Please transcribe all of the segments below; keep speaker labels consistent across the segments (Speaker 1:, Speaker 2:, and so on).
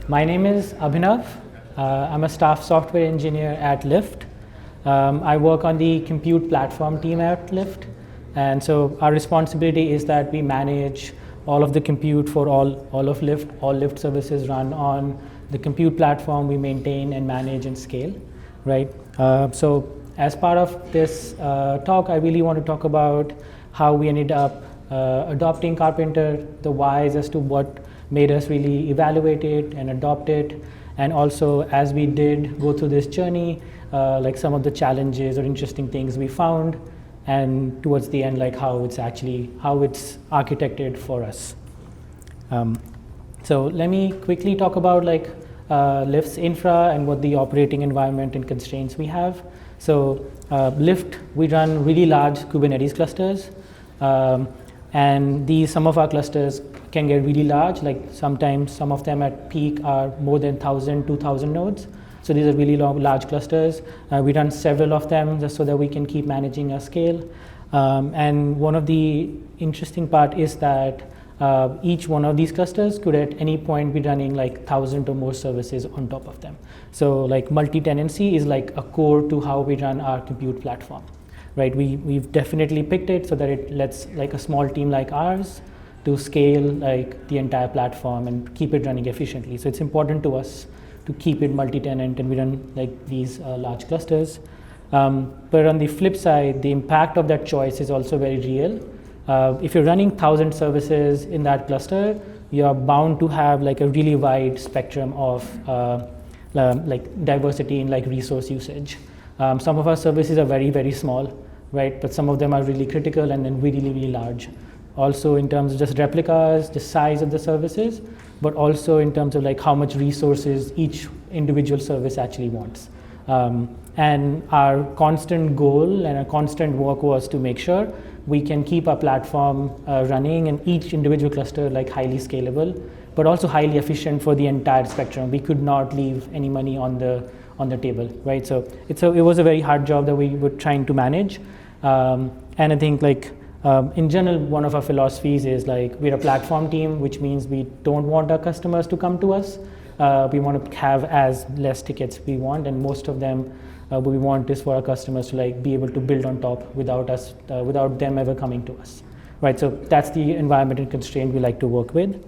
Speaker 1: My name is Abhinav. I'm a staff software engineer at Lyft. I work on the compute platform team at Lyft. And so our responsibility is that we manage all of the compute for all of Lyft. All Lyft services run on the compute platform we maintain and manage and scale, right? So as part of this talk, I really want to talk about how we ended up adopting Karpenter, the whys as to what made us really evaluate it and adopt it, and also as we did go through this journey, like some of the challenges or interesting things we found, and towards the end, like how it's architected for us. So let me quickly talk about like Lyft's infra and what the operating environment and constraints we have. So Lyft, we run really large Kubernetes clusters, and some of our clusters can get really large, like sometimes some of them at peak are more than 1,000, 2,000 nodes. So these are really large clusters. We run several of them just so that we can keep managing our scale. And one of the interesting part is that each one of these clusters could at any point be running like 1,000 or more services on top of them. So like multi-tenancy is like a core to how we run our compute platform, right? We've definitely picked it so that it lets like a small team like ours to scale like the entire platform and keep it running efficiently. So it's important to us to keep it multi-tenant, and we run like these large clusters. But on the flip side, the impact of that choice is also very real. If you're running 1,000 services in that cluster, you're bound to have like a really wide spectrum of like diversity in like resource usage. Some of our services are very, very small, right? But some of them are really critical and then really, really large. Also in terms of just replicas, the size of the services, but also in terms of like how much resources each individual service actually wants. And our constant goal and our constant work was to make sure we can keep our platform running and each individual cluster like highly scalable, but also highly efficient for the entire spectrum. We could not leave any money on the table, right? So it was a very hard job that we were trying to manage. And I think like in general, one of our philosophies is like we're a platform team, which means we don't want our customers to come to us. We want to have as less tickets we want, and most of them what we want is for our customers to like be able to build on top without them ever coming to us, right? So that's the environment and constraint we like to work with.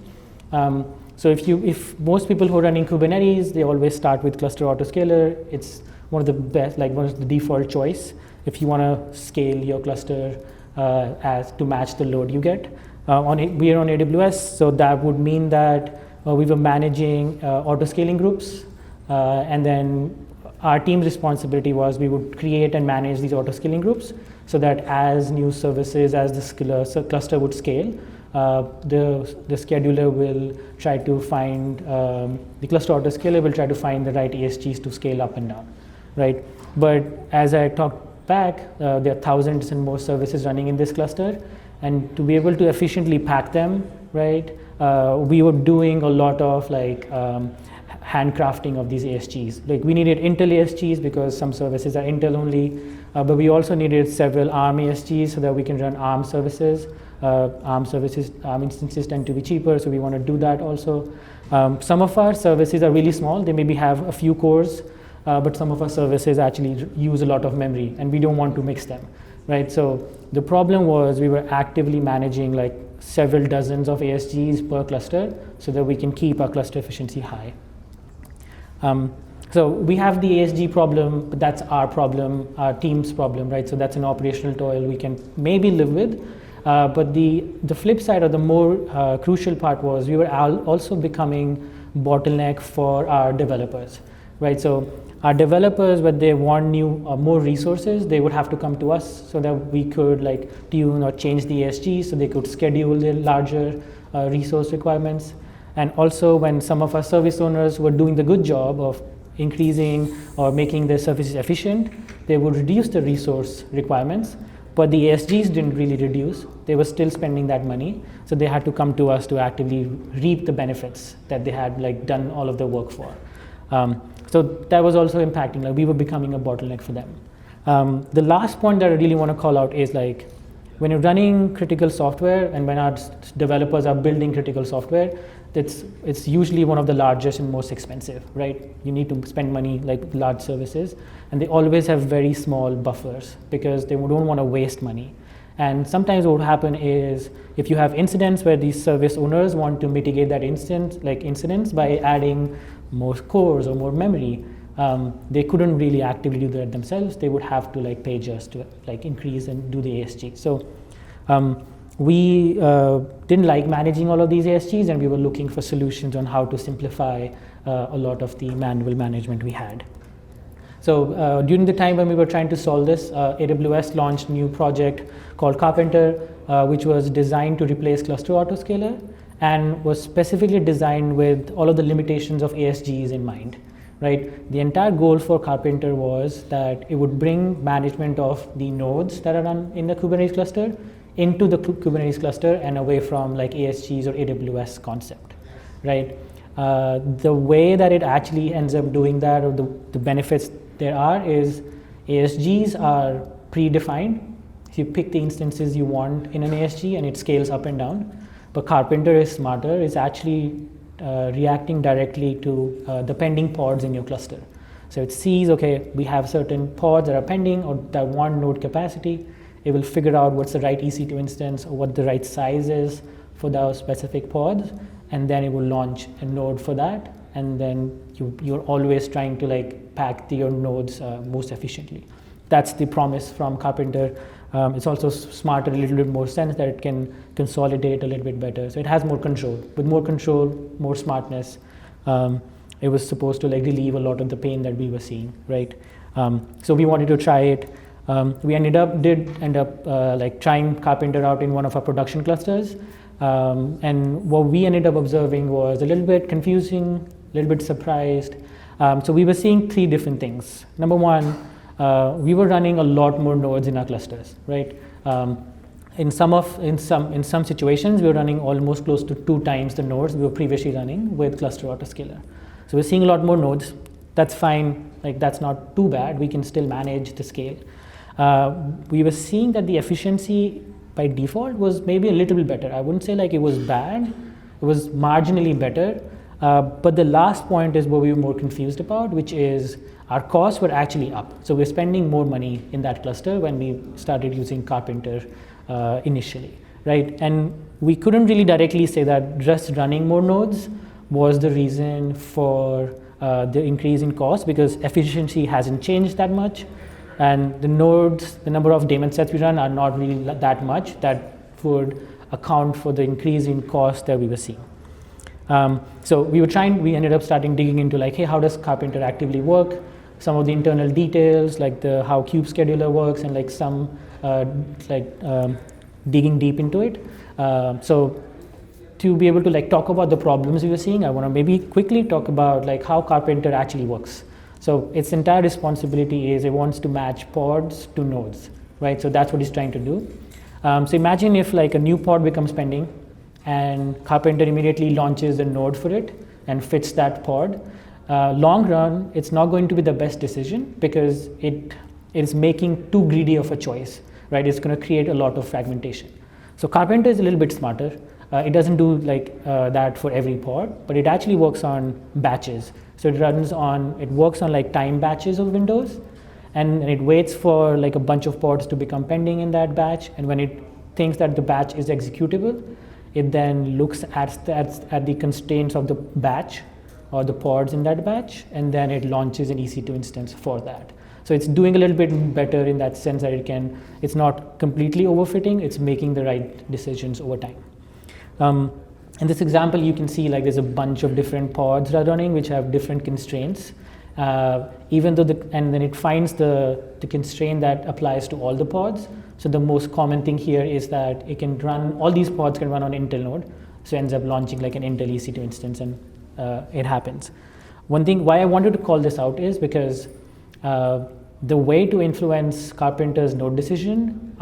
Speaker 1: So if most people who are running Kubernetes, they always start with cluster autoscaler. It's one of the best, like one of the default choice if you want to scale your cluster as to match the load you get. We are on AWS, so that would mean that we were managing autoscaling groups, and then our team's responsibility was we would create and manage these autoscaling groups so that as new services, as the cluster would scale, the scheduler will try to find, the cluster autoscaler will try to find the right ASGs to scale up and down, right? But as I talked back, there are thousands and more services running in this cluster, and to be able to efficiently pack them, right, we were doing a lot of like handcrafting of these ASGs. Like we needed Intel ASGs because some services are Intel only, but we also needed several ARM ASGs so that we can run ARM services. ARM instances tend to be cheaper, so we want to do that also. Some of our services are really small. They maybe have a few cores, but some of our services actually use a lot of memory, and we don't want to mix them, right? So the problem was we were actively managing like several dozens of ASGs per cluster so that we can keep our cluster efficiency high. So we have the ASG problem, but that's our problem, our team's problem, right? So that's an operational toil we can maybe live with. But the flip side or the more crucial part was we were also becoming bottleneck for our developers, right? So our developers, when they want more resources, they would have to come to us so that we could like tune or change the ASG so they could schedule their larger resource requirements. And also when some of our service owners were doing the good job of increasing or making their services efficient, they would reduce the resource requirements, but the ASGs didn't really reduce. They were still spending that money, so they had to come to us to actively reap the benefits that they had like done all of the work for. So that was also impacting, like we were becoming a bottleneck for them. The last point that I really want to call out is like when you're running critical software and when our developers are building critical software, it's usually one of the largest and most expensive, right? You need to spend money like large services, and they always have very small buffers because they don't want to waste money. And sometimes what will happen is if you have incidents where these service owners want to mitigate that incidents by adding more cores or more memory, they couldn't really actively do that themselves. They would have to like pay just to like increase and do the ASG. So we didn't like managing all of these ASGs, and we were looking for solutions on how to simplify a lot of the manual management we had. So during the time when we were trying to solve this, AWS launched a new project called Karpenter, which was designed to replace cluster autoscaler and was specifically designed with all of the limitations of ASGs in mind, right? The entire goal for Karpenter was that it would bring management of the nodes that are run in the Kubernetes cluster into the Kubernetes cluster and away from like ASGs or AWS concept, right? The way that it actually ends up doing that, or the benefits there are, is ASGs are predefined. So you pick the instances you want in an ASG and it scales up and down. But Karpenter is smarter. It's actually reacting directly to the pending pods in your cluster. So it sees, okay, we have certain pods that are pending or that want node capacity. It will figure out what's the right EC2 instance or what the right size is for those specific pods, and then it will launch a node for that. And then you're always trying to like pack your nodes most efficiently. That's the promise from Karpenter. It's also smarter, a little bit more sense that it can consolidate a little bit better. So it has more control. With more control, more smartness, it was supposed to like relieve a lot of the pain that we were seeing, right? So we wanted to try it. We did end up like trying Karpenter out in one of our production clusters. And what we ended up observing was a little bit confusing, a little bit surprised. So we were seeing three different things. Number one, we were running a lot more nodes in our clusters, right? In some situations, we were running almost close to 2 times the nodes we were previously running with cluster autoscaler. So we're seeing a lot more nodes. That's fine. Like that's not too bad. We can still manage the scale. We were seeing that the efficiency by default was maybe a little bit better. I wouldn't say like it was bad. It was marginally better. But the last point is what we were more confused about, which is our costs were actually up. So we're spending more money in that cluster when we started using Karpenter initially, right? And we couldn't really directly say that just running more nodes was the reason for the increase in cost, because efficiency hasn't changed that much. And the nodes, the number of daemon sets we run are not really that much that would account for the increase in cost that we were seeing. So we ended up starting digging into like, hey, how does Karpenter actively work? Some of the internal details, like how kube scheduler works, and like some digging deep into it. So to be able to like talk about the problems we were seeing, I want to maybe quickly talk about like how Karpenter actually works. So its entire responsibility is it wants to match pods to nodes, right? So that's what it's trying to do. So imagine if like a new pod becomes pending and Karpenter immediately launches a node for it and fits that pod. Long run, it's not going to be the best decision because it is making too greedy of a choice, right? It's going to create a lot of fragmentation. So Karpenter is a little bit smarter. It doesn't do like that for every pod, but it actually works on batches. So it works on like time batches of windows, and it waits for like a bunch of pods to become pending in that batch. And when it thinks that the batch is executable, it then looks at the constraints of the batch or the pods in that batch, and then it launches an EC2 instance for that. So it's doing a little bit better in that sense that it's not completely overfitting, it's making the right decisions over time. In this example, you can see like there's a bunch of different pods that are running which have different constraints. Even though and then it finds the constraint that applies to all the pods. So the most common thing here is that it can run, all these pods can run on Intel node. So it ends up launching like an Intel EC2 instance, and it happens. One thing why I wanted to call this out is because the way to influence Karpenter's node decision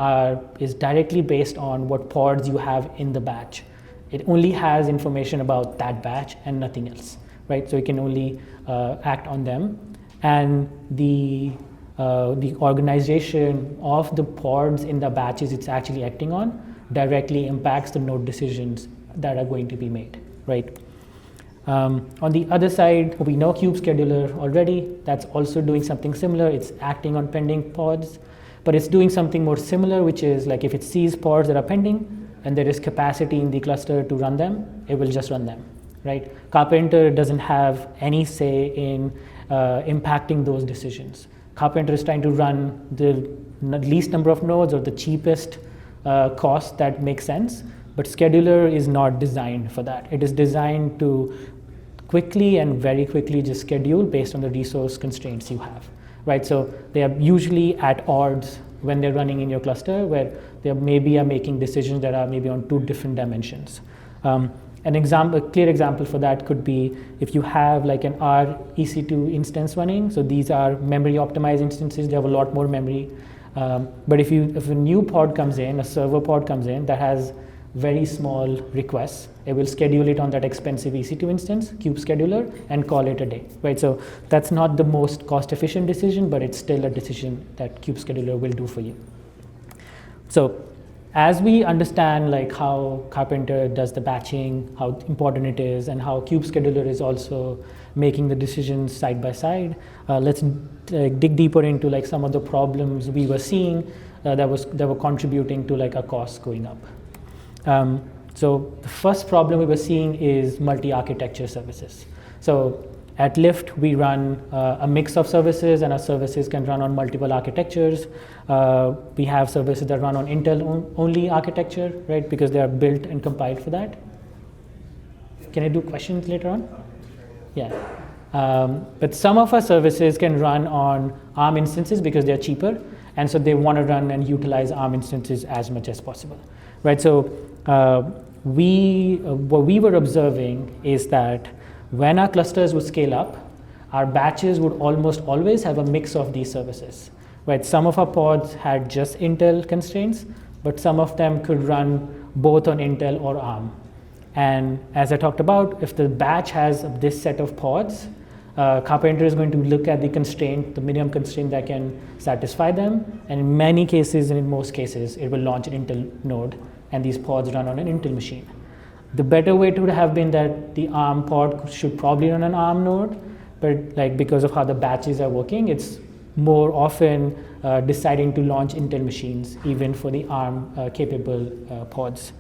Speaker 1: is directly based on what pods you have in the batch. It only has information about that batch and nothing else, right? So it can only act on them. And the the organization of the pods in the batches it's actually acting on directly impacts the node decisions that are going to be made, right? On the other side, we know kubescheduler already. That's also doing something similar. It's acting on pending pods, but it's doing something more similar, which is like if it sees pods that are pending and there is capacity in the cluster to run them, it will just run them, right? Karpenter doesn't have any say in impacting those decisions. Karpenter is trying to run the least number of nodes or the cheapest cost that makes sense, but scheduler is not designed for that. It is designed to quickly and very quickly just schedule based on the resource constraints you have, right? So they are usually at odds when they're running in your cluster, where they maybe are making decisions that are maybe on two different dimensions. A clear example for that could be if you have like an R EC2 instance running. So these are memory optimized instances. They have a lot more memory. But if a new pod comes in, a server pod comes in that has very small requests, it will schedule it on that expensive EC2 instance, kubescheduler, and call it a day, right? So that's not the most cost-efficient decision, but it's still a decision that kubescheduler will do for you. So as we understand like how Karpenter does the batching, how important it is, and how kubescheduler is also making the decisions side by side, let's dig deeper into like some of the problems we were seeing that were contributing to like our costs going up. So the first problem we were seeing is multi-architecture services. So at Lyft, we run a mix of services, and our services can run on multiple architectures. We have services that run on Intel-only architecture, right, because they are built and compiled for that. Can I do questions later on? Yeah. But some of our services can run on ARM instances because they're cheaper, and so they want to run and utilize ARM instances as much as possible, right? So what we were observing is that when our clusters would scale up, our batches would almost always have a mix of these services, right? Some of our pods had just Intel constraints, but some of them could run both on Intel or ARM. And as I talked about, if the batch has this set of pods, Karpenter is going to look at the constraint, the minimum constraint that can satisfy them. And in many cases, and in most cases, it will launch an Intel node, and these pods run on an Intel machine. The better way to have been that the ARM pod should probably run an ARM node, but like because of how the batches are working, it's more often deciding to launch Intel machines, even for the ARM capable pods.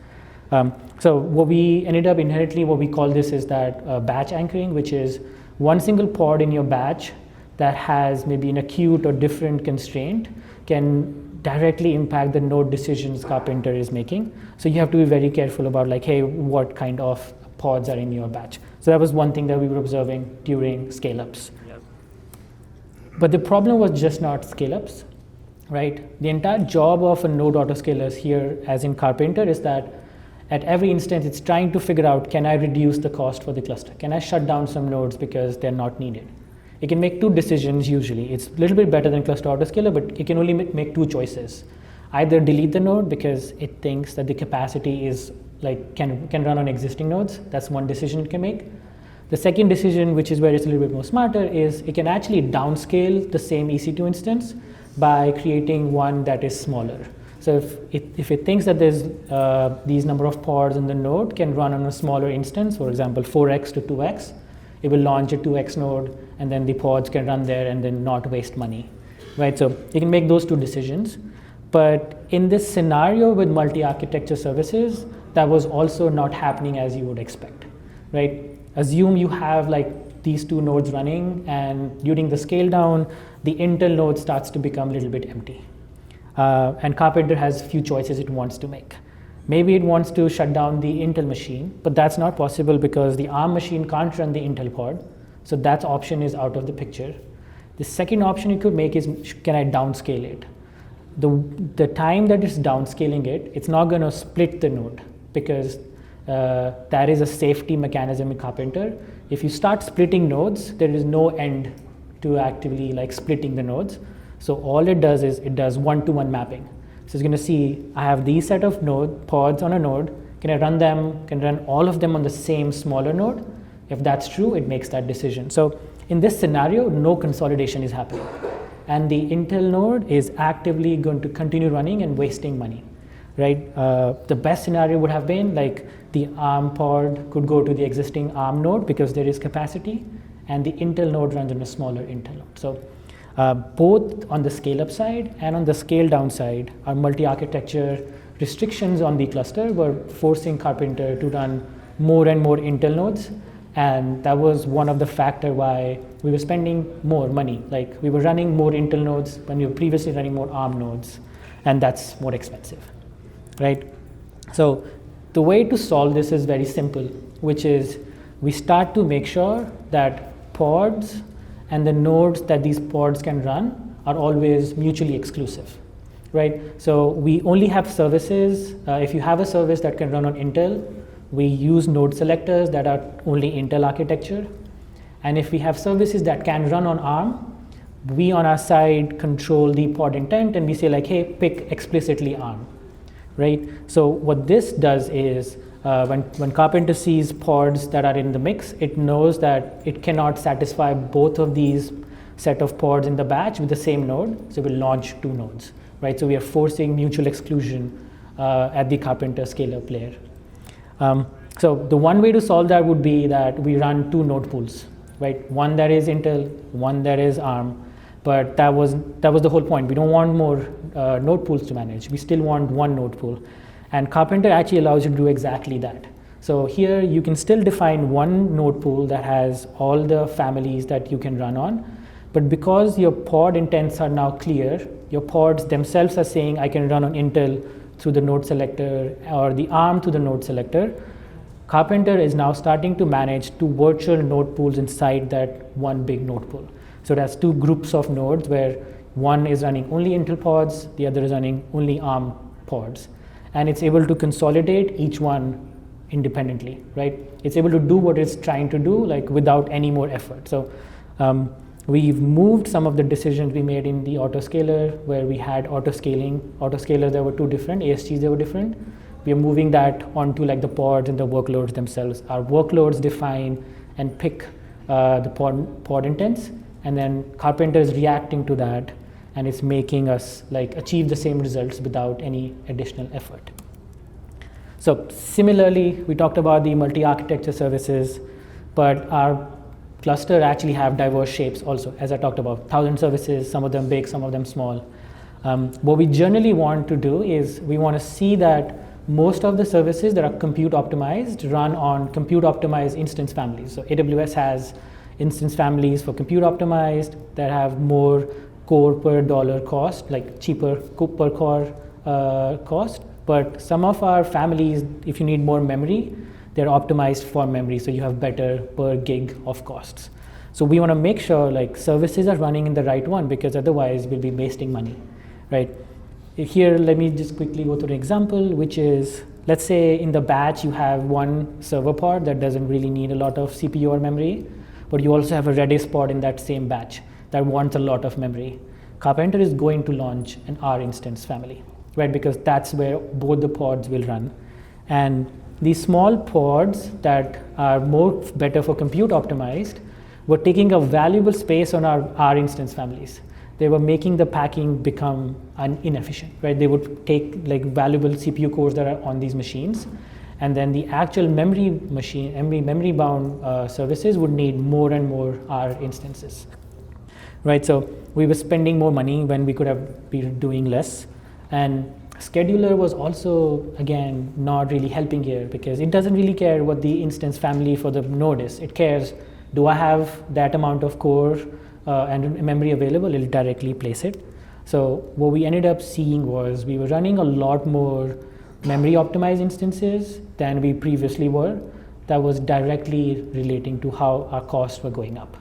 Speaker 1: So what we ended up inherently, what we call this is that batch anchoring, which is one single pod in your batch that has maybe an acute or different constraint can directly impact the node decisions Karpenter is making. So you have to be very careful about like, hey, what kind of pods are in your batch? So that was one thing that we were observing during scale-ups. Yep. But the problem was just not scale-ups, right? The entire job of a node autoscaler here, as in Karpenter, is that at every instance, it's trying to figure out, can I reduce the cost for the cluster? Can I shut down some nodes because they're not needed? It can make two decisions usually. It's a little bit better than cluster autoscaler, but it can only make two choices. Either delete the node because it thinks that the capacity is like can run on existing nodes. That's one decision it can make. The second decision, which is where it's a little bit more smarter, is it can actually downscale the same EC2 instance by creating one that is smaller. So if it thinks that there's these number of pods in the node can run on a smaller instance, for example, 4x to 2x, it will launch a 2x node, and then the pods can run there and then not waste money, right? So you can make those two decisions. But in this scenario with multi-architecture services, that was also not happening as you would expect, right? Assume you have like these two nodes running, and during the scale down, the Intel node starts to become a little bit empty. And Karpenter has few choices it wants to make. Maybe it wants to shut down the Intel machine, but that's not possible because the ARM machine can't run the Intel pod. So that option is out of the picture. The second option you could make is, can I downscale it? The time that it's downscaling it, it's not going to split the node because that is a safety mechanism in Karpenter. If you start splitting nodes, there is no end to actively like splitting the nodes. So all it does is it does one-to-one mapping. So it's going to see, I have these set of pods on a node. Can I run them? Can I run all of them on the same smaller node? If that's true, it makes that decision. So in this scenario, no consolidation is happening. and the Intel node is actively going to continue running and wasting money, right? The best scenario would have been like the ARM pod could go to the existing ARM node because there is capacity, and the Intel node runs on a smaller Intel node. So both on the scale up side and on the scale down side, our multi-architecture restrictions on the cluster were forcing Karpenter to run more and more Intel nodes. And that was one of the factors why we were spending more money. Like we were running more Intel nodes when we were previously running more ARM nodes, and that's more expensive, right? So the way to solve this is very simple, which is we start to make sure that pods and the nodes that these pods can run are always mutually exclusive, right? So we only have services. If you have a service that can run on Intel, we use node selectors that are only Intel architecture. And if we have services that can run on ARM, we on our side control the pod intent and we say like, hey, pick explicitly ARM, right? So what this does is when Karpenter sees pods that are in the mix, it knows that it cannot satisfy both of these set of pods in the batch with the same node, so we'll launch two nodes, right? So we are forcing mutual exclusion at the Karpenter scale-up layer. So the one way to solve that would be that we run two node pools, right? One that is Intel, one that is ARM. But that was the whole point. We don't want more node pools to manage. We still want one node pool. And Karpenter actually allows you to do exactly that. So here you can still define one node pool that has all the families that you can run on. But because your pod intents are now clear, your pods themselves are saying I can run on Intel through the node selector or the ARM to the node selector, Karpenter is now starting to manage two virtual node pools inside that one big node pool. So it has two groups of nodes where one is running only Intel pods, the other is running only ARM pods. And it's able to consolidate each one independently, right? It's able to do what it's trying to do like without any more effort. So we've moved some of the decisions we made in the autoscaler where we had autoscaling. Autoscaler, there were two different, ASGs, they were different. We are moving that onto like the pods and the workloads themselves. Our workloads define and pick the pod intents, and then Karpenter is reacting to that, and it's making us like achieve the same results without any additional effort. So similarly, we talked about the multi-architecture services, but our cluster actually have diverse shapes also, as I talked about, 1,000 services, some of them big, some of them small. What we generally want to do is we want to see that most of the services that are compute optimized run on compute optimized instance families. So AWS has instance families for compute optimized that have more core per dollar cost, like cheaper per core cost. But some of our families, if you need more memory, they're optimized for memory, so you have better per gig of costs. So we want to make sure like services are running in the right one, because otherwise we'll be wasting money, right? Here, let me just quickly go through an example, which is, let's say in the batch you have one server pod that doesn't really need a lot of CPU or memory, but you also have a Redis pod in that same batch that wants a lot of memory. Karpenter is going to launch an R instance family, right? Because that's where both the pods will run. And these small pods that are better for compute optimized were taking a valuable space on our R instance families. They were making the packing become inefficient, right? They would take like valuable CPU cores that are on these machines, and then the actual memory bound services would need more and more R instances, right? So we were spending more money when we could have been doing less. And scheduler was also, again, not really helping here, because it doesn't really care what the instance family for the node is. It cares, do I have that amount of core and memory available? It'll directly place it. So what we ended up seeing was we were running a lot more memory optimized instances than we previously were. That was directly relating to how our costs were going up,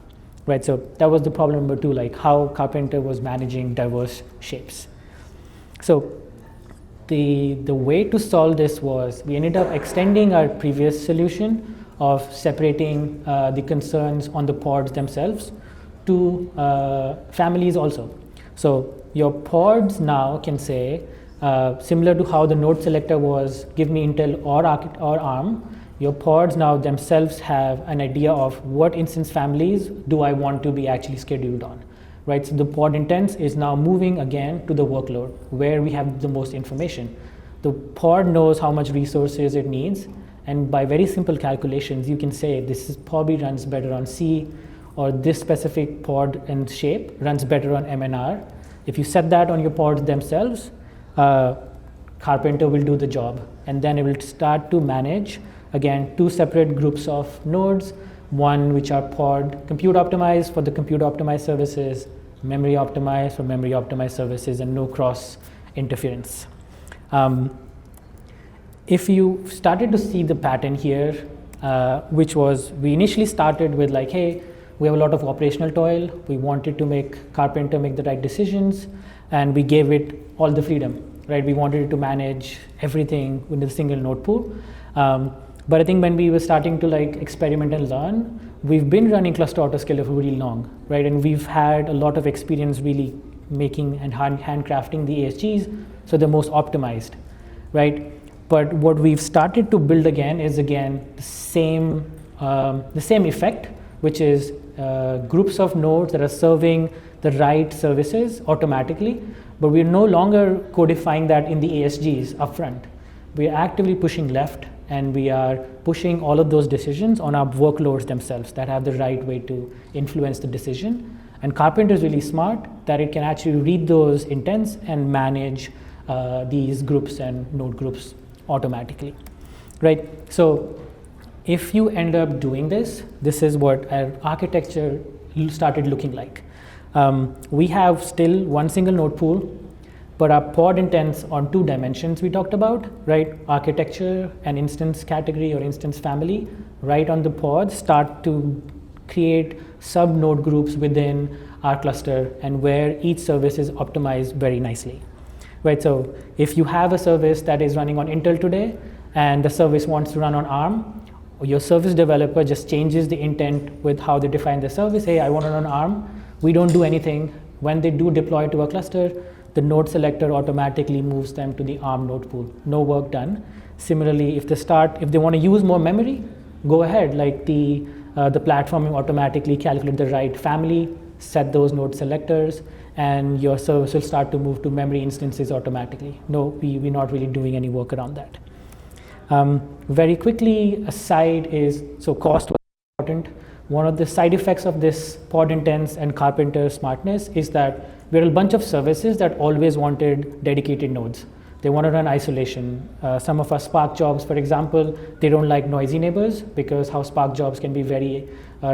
Speaker 1: right? So that was the problem number two, like how Karpenter was managing diverse shapes. So the way to solve this was we ended up extending our previous solution of separating the concerns on the pods themselves to families also. So your pods now can say, similar to how the node selector was, give me Intel or ARM, your pods now themselves have an idea of what instance families do I want to be actually scheduled on, right? So the pod instance is now moving again to the workload where we have the most information. The pod knows how much resources it needs, and by very simple calculations, you can say this is probably runs better on C, or this specific pod and shape runs better on MNR. If you set that on your pods themselves, Karpenter will do the job, and then it will start to manage, again, two separate groups of nodes, one which are pod compute optimized for the compute optimized services, memory optimized for memory optimized services, and no cross interference. If you started to see the pattern here, which was, we initially started with like, hey, we have a lot of operational toil, we wanted to make Karpenter make the right decisions, and we gave it all the freedom, right? We wanted it to manage everything with a single node pool. But I think when we were starting to like experiment and learn, we've been running cluster autoscaler for really long, right? And we've had a lot of experience really making and handcrafting the ASGs, so they're most optimized, right? But what we've started to build again is the same effect, which is groups of nodes that are serving the right services automatically, but we're no longer codifying that in the ASGs upfront. We're actively pushing left, and we are pushing all of those decisions on our workloads themselves that have the right way to influence the decision. And Karpenter is really smart that it can actually read those intents and manage these groups and node groups automatically, right? So if you end up doing this, this is what our architecture started looking like. We have still one single node pool, but our pod intents on two dimensions we talked about, right? Architecture and instance category or instance family, right on the pods start to create sub node groups within our cluster, and where each service is optimized very nicely, right? So if you have a service that is running on Intel today and the service wants to run on ARM, your service developer just changes the intent with how they define the service. Hey, I want to run ARM. We don't do anything. When they do deploy to a cluster, the node selector automatically moves them to the ARM node pool. No work done. Similarly, if they want to use more memory, go ahead. Like the platform will automatically calculate the right family, set those node selectors, and your service will start to move to memory instances automatically. No, we're not really doing any work around that. Very quickly, a side is, so cost was important. One of the side effects of this pod intents and Karpenter smartness is that we're a bunch of services that always wanted dedicated nodes. They want to run isolation. Some of our Spark jobs, for example, they don't like noisy neighbors because how Spark jobs can be very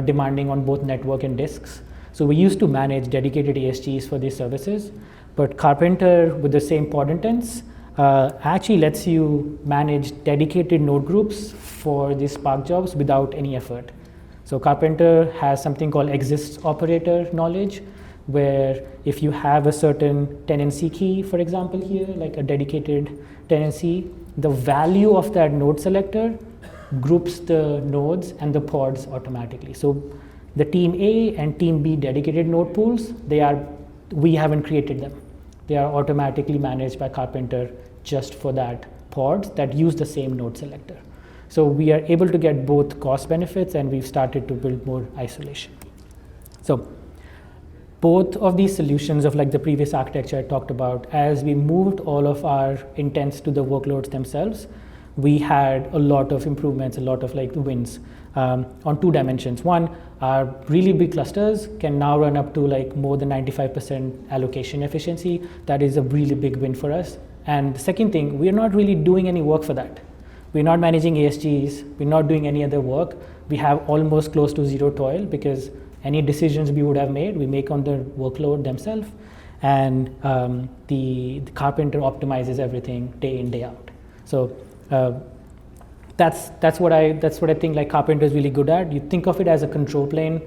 Speaker 1: demanding on both network and disks. So we used to manage dedicated ASGs for these services, but Karpenter with the same pod intents actually lets you manage dedicated node groups for these Spark jobs without any effort. So Karpenter has something called exists operator knowledge, where if you have a certain tenancy key, for example here, like a dedicated tenancy, the value of that node selector groups the nodes and the pods automatically. So the team A and team B dedicated node pools, we haven't created them. They are automatically managed by Karpenter just for that pods that use the same node selector. So we are able to get both cost benefits, and we've started to build more isolation. So both of these solutions of like the previous architecture I talked about, as we moved all of our intents to the workloads themselves, we had a lot of improvements, a lot of like wins on two dimensions. One, our really big clusters can now run up to like more than 95% allocation efficiency. That is a really big win for us. And the second thing, we're not really doing any work for that. We're not managing ASGs, we're not doing any other work. We have almost close to zero toil because any decisions we would have made, we make on the workload themselves, and the Karpenter optimizes everything day in, day out. So that's what I think like Karpenter is really good at. You think of it as a control plane,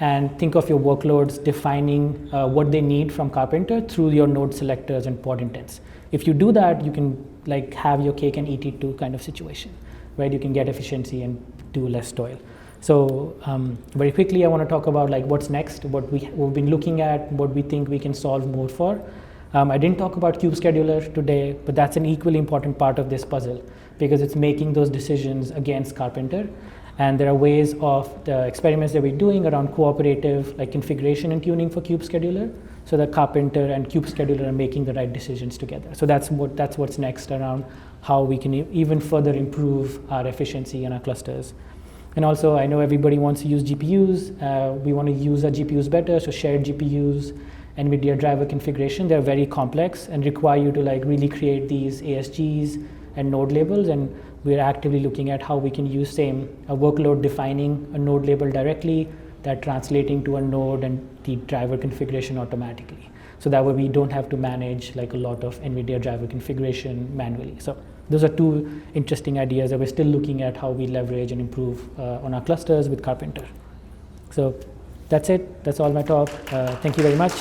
Speaker 1: and think of your workloads defining what they need from Karpenter through your node selectors and pod intents. If you do that, you can like have your cake and eat it too kind of situation, right? You can get efficiency and do less toil. So very quickly, I want to talk about like what's next, what we've been looking at, what we think we can solve more for. I didn't talk about Kube Scheduler today, but that's an equally important part of this puzzle because it's making those decisions against Karpenter. And there are ways of the experiments that we're doing around cooperative like configuration and tuning for kubescheduler, so that Karpenter and kubescheduler are making the right decisions together. So that's what's next around how we can even further improve our efficiency in our clusters. And also, I know everybody wants to use GPUs. We want to use our GPUs better, so shared GPUs, NVIDIA driver configuration, they're very complex and require you to like really create these ASGs and node labels, and we're actively looking at how we can use a workload defining a node label directly, that translating to a node and the driver configuration automatically. So that way we don't have to manage like a lot of NVIDIA driver configuration manually. So those are two interesting ideas that we're still looking at how we leverage and improve on our clusters with Karpenter. So that's it. That's all my talk. Thank you very much.